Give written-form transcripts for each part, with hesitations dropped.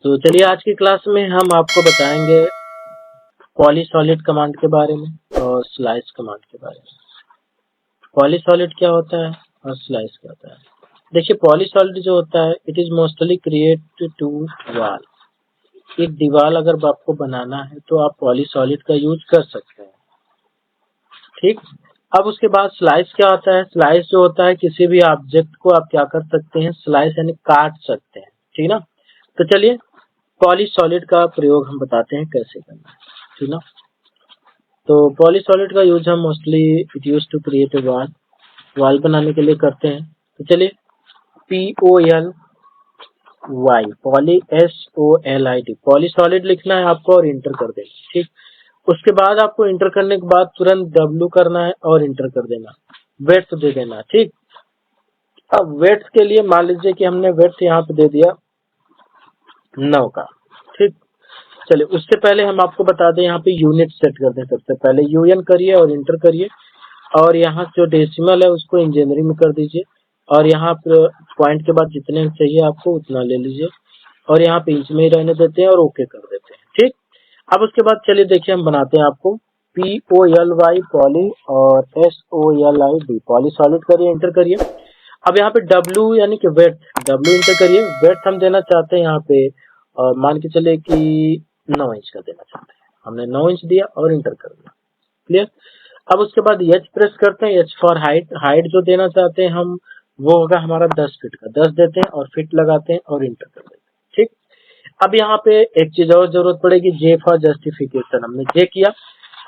तो चलिए आज की क्लास में हम आपको बताएंगे पॉलीसॉलिड कमांड के बारे में और स्लाइस कमांड के बारे में। पॉलीसॉलिड क्या होता है और स्लाइस क्या होता है। देखिए पॉलीसॉलिड जो होता है it is mostly created to wall. एक दीवार अगर आपको बनाना है तो आप पॉलीसॉलिड का यूज कर सकते हैं, ठीक। अब उसके बाद स्लाइस क्या होता है। स्लाइस जो होता है किसी भी ऑब्जेक्ट को आप क्या कर सकते हैं, स्लाइस यानी काट सकते हैं, ठीक ना। तो चलिए पॉलीसॉलिड का प्रयोग हम बताते हैं कैसे करना है, ठीक ना। तो पॉलीसॉलिड का यूज हम mostly it use to create a wall, वॉल बनाने के लिए करते हैं। तो चलिए POLY पॉली SOLID पॉलीसॉलिड लिखना है आपको और इंटर कर देना, ठीक। उसके बाद आपको इंटर करने के बाद तुरंत W करना है और इंटर कर देना, वेट्स दे देना, ठीक। अब वेट्स के लिए मान लीजिए कि हमने वेट्स यहाँ पे दे दिया 9 का, ठीक। चलिए उससे पहले हम आपको बता दें यहाँ पे यूनिट सेट कर दें। सबसे पहले UN करिए और इंटर करिए और यहाँ जो डेसिमल है उसको इंजीनियरिंग में कर दीजिए और यहाँ पे पॉइंट के बाद जितने चाहिए आपको उतना ले लीजिए और यहाँ पे इंच में ही रहने देते हैं और ओके कर देते हैं, ठीक। अब उसके बाद चलिए देखिए हम बनाते हैं आपको POLY पॉली और SOLID पॉलीसॉलिड करिए, इंटर करिए। अब यहाँ पे W यानी कि वेट, W इंटर करिए। वेट हम देना चाहते हैं यहाँ पे मान के चले कि 9 इंच का देना चाहते हैं। हमने 9 इंच दिया और इंटर कर दिया, क्लियर। अब उसके बाद H प्रेस करते हैं, H फॉर हाइट। हाइट जो देना चाहते हैं हम वो होगा हमारा 10 फीट का, 10 देते हैं और फिट लगाते हैं और इंटर कर देते हैं, ठीक। अब यहाँ पे एक चीज और जरूरत पड़ेगी, J फॉर जस्टिफिकेशन। हमने J किया।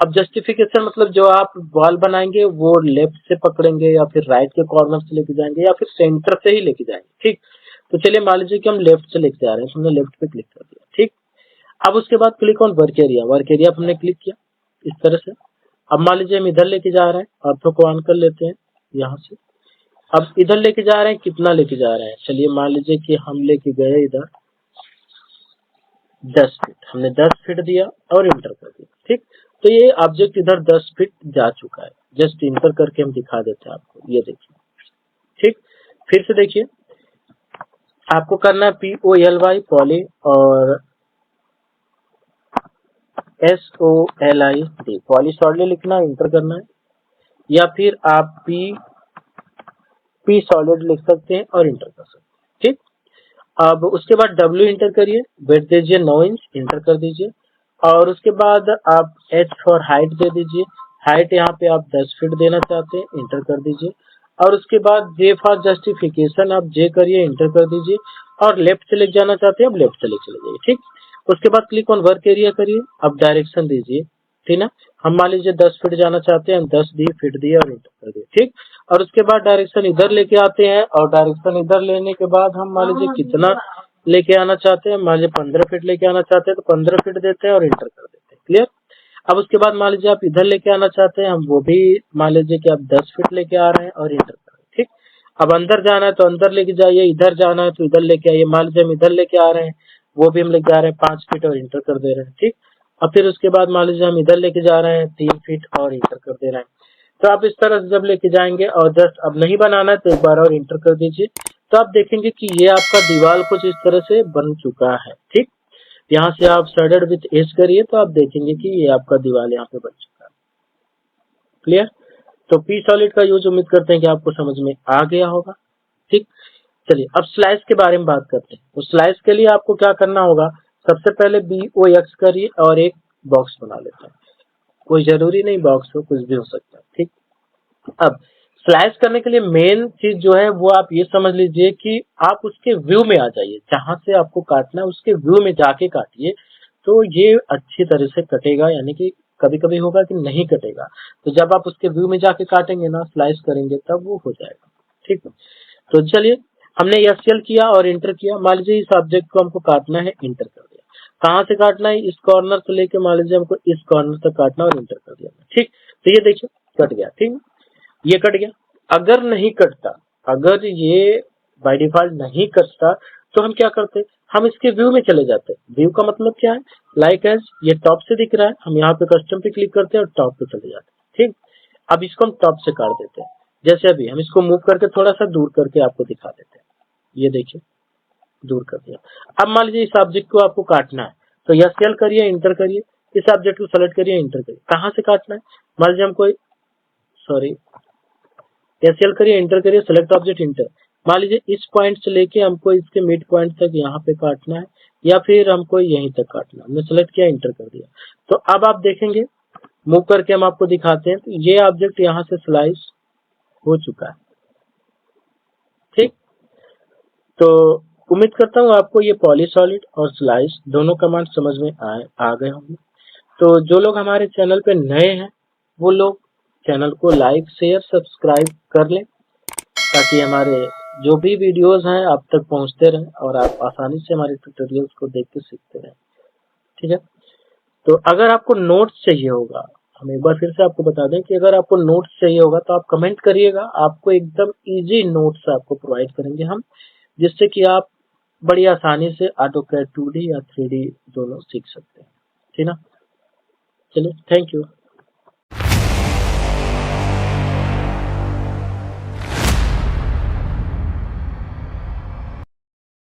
अब जस्टिफिकेशन मतलब जो आप वॉल बनाएंगे वो लेफ्ट से पकड़ेंगे या फिर राइट के कॉर्नर से लेके जाएंगे या फिर सेंटर से ही लेके जाएंगे, ठीक। तो चलिए मान लीजिए कि हम लेफ्ट से लेके जा रहे हैं, तो हमने लेफ्ट पे क्लिक कर दिया, ठीक। अब उसके बाद click on work area, work area पे हमने क्लिक किया इस तरह से। अब मान लीजिए हम इधर लेके जा रहे हैं, ऑर्थो को ऑन कर लेते हैं यहाँ से। अब इधर लेके जा रहे हैं, कितना लेके जा रहे हैं, चलिए मान लीजिए कि हम लेके गए इधर 10 फीट। हमने 10 फीट दिया और इंटर कर दिया, ठीक। तो ये ऑब्जेक्ट इधर 10 फीट जा चुका है। जस्ट इंटर करके हम दिखा देते हैं आपको, ये देखिए, ठीक। फिर से देखिए आपको करना है POLY पॉली और SOLID पॉलीसॉलिड लिखना, इंटर करना है। या फिर आप P सॉलिड लिख सकते हैं और इंटर कर सकते हैं, ठीक। अब उसके बाद W इंटर करिए, वेट दीजिए 9 इंच, इंटर कर दीजिए और उसके बाद आप H फॉर हाइट दे दीजिए। हाइट यहाँ पे आप 10 फीट देना चाहते हैं, इंटर कर दीजिए और उसके बाद J फॉर जस्टिफिकेशन आप J करिए, इंटर कर दीजिए और लेफ्ट से लेके जाना चाहते हैं आप लेफ्ट से ले चले जाइए, ठीक। उसके बाद क्लिक ऑन वर्क एरिया करिए, अब डायरेक्शन दीजिए, ठीक ना। हम मान लीजिए 10 फीट जाना चाहते हैं, हम 10 दिए, फीट दिए और इंटर कर दिए, ठीक। और उसके बाद डायरेक्शन इधर लेके आते हैं और डायरेक्शन इधर लेने के बाद हम मान लीजिए कितना लेके आना चाहते हैं, मान लीजिए 15 फीट लेके आना चाहते हैं तो 15 फीट देते हैं और इंटर कर देते हैं, क्लियर। अब उसके बाद मान लीजिए आप इधर लेके आना चाहते हैं, हम वो भी मान लीजिए कि आप 10 फीट लेके आ रहे हैं और इंटर कर रहे हैं, ठीक। अब अंदर जाना है तो अंदर लेके जाइए, इधर जाना है तो इधर लेके आइए। मान लीजिए हम इधर लेके आ रहे हैं, वो भी हम लेके आ रहे हैं 5 फीट और इंटर कर दे रहे हैं, ठीक। अब फिर उसके बाद मान लीजिए हम इधर लेके जा रहे हैं 3 फीट और इंटर कर दे रहे हैं। तो आप इस तरह से जब लेके जाएंगे और जस्ट अब नहीं बनाना है तो एक बार और इंटर कर दीजिए, तो आप देखेंगे कि ये आपका दीवार कुछ इस तरह से बन चुका है, ठीक। यहाँ से आप शेडेड विथ एज करिए तो आप देखेंगे कि ये आपका दीवार यहाँ पे बन चुका है, क्लियर। तो पी सॉलिड का यूज उम्मीद करते हैं कि आपको समझ में आ गया होगा, ठीक। चलिए अब स्लाइस के बारे में बात करते हैं। तो स्लाइस के लिए आपको क्या करना होगा, सबसे पहले BOX करिए और एक बॉक्स बना लेते हैं। कोई जरूरी नहीं बॉक्स हो, कुछ भी हो सकता है, ठीक। अब स्लाइस करने के लिए मेन चीज जो है वो आप ये समझ लीजिए कि आप उसके व्यू में आ जाइए, जहां से आपको काटना है उसके व्यू में जाके काटिए, तो ये अच्छी तरह से कटेगा। यानी कि कभी कभी होगा कि नहीं कटेगा, तो जब आप उसके व्यू में जाके काटेंगे ना, स्लाइस करेंगे, तब वो हो जाएगा, ठीक। तो चलिए हमने SL किया और इंटर किया। मान लीजिए इस ऑब्जेक्ट को हमको काटना है, इंटर कर दिया। कहाँ से काटना है, इस कॉर्नर से लेके मान लीजिए हमको इस कॉर्नर तक काटना और इंटर कर दिया, ठीक। तो ये देखिए कट गया, ठीक। ये कट गया। अगर नहीं कटता, अगर ये बाय डिफॉल्ट नहीं कटता तो हम क्या करते, हम इसके व्यू में चले जाते। व्यू का मतलब क्या है, लाइक एज ये टॉप से दिख रहा है, हम यहाँ पे कस्टम पे क्लिक करते हैं और टॉप पे चले जाते हैं, ठीक। अब इसको हम टॉप से काट देते हैं। जैसे अभी हम इसको मूव करके थोड़ा सा दूर करके आपको दिखा देते हैं, ये देखिए दूर कर दिया। अब मान लीजिए इस ऑब्जेक्ट को आपको काटना है, तो SL करिए, इंटर करिए, इस ऑब्जेक्ट को सेलेक्ट करिए, इंटर करिए। कहाँ से काटना है? मान लीजिए हम कोई SL करिए, इंटर करिए, सेलेक्ट ऑब्जेक्ट, इंटर। मान लीजिए इस पॉइंट से लेके हमको इसके मिड पॉइंट तक यहाँ पे काटना है, या फिर हमको यहीं तक काटना है। हमने सेलेक्ट किया, इंटर कर दिया। तो अब आप देखेंगे, मूव करके हम आपको दिखाते हैं, तो ये ऑब्जेक्ट यहाँ से स्लाइस हो चुका है। ठीक, तो उम्मीद करता हूँ आपको ये पॉलीसॉलिड और स्लाइस दोनों कमांड समझ में आ गए होंगे। तो जो लोग हमारे चैनल पे नए हैं, वो लोग चैनल को लाइक, शेयर, सब्सक्राइब कर लें, ताकि हमारे जो भी वीडियोस हैं आप तक पहुंचते रहें और आप आसानी से हमारे ट्यूटोरियल्स को देख के सीखते रहें। ठीक है, तो अगर आपको नोट्स चाहिए होगा, हम एक बार फिर से आपको बता दें कि अगर आपको नोट्स चाहिए होगा तो आप कमेंट करिएगा, आपको एकदम इजी नोट्स आपको प्रोवाइड करेंगे हम, जिससे कि आप बड़ी आसानी से AutoCAD 2D या 3D दोनों सीख सकते हैं। ठीक ना, चलिए, थैंक यू।